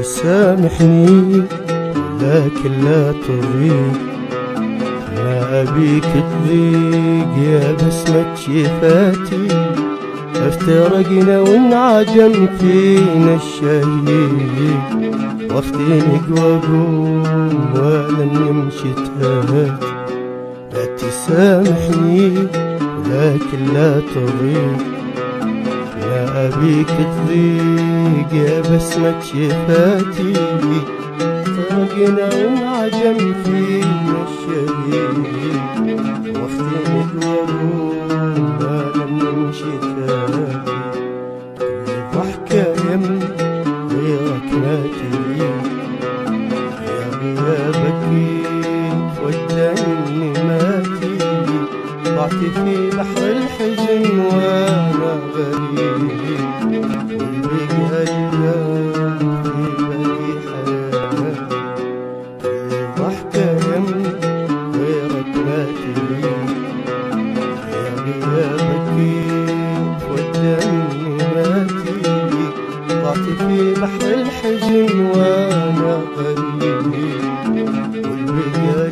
تسامحني لكن لا تضيق، ما أبيك تضيق يا بسمة شفاتي. افترقنا وانعدم فينا الشهيق، واختنق واقوم ولم نمشي تهات. لا تسامحني ولكن لا تضيق، ما أبيك تضيق يا بسمة شفاتي. افترقنا وانعدم فينا الشهيق، واختنق واقوم ولم نمشي تهات. ضحكة يم غيرك ما تليق، يا غيابك ودعني ما تليق. ضعت في بحر الحزن وانا غريب، والبقى اليوم في باقي حياتي. ضحكة يم غيرك ما تليق، يا غيابك ودعني ما تليق. ضعت في بحر الحزن وانا غريب، والبقى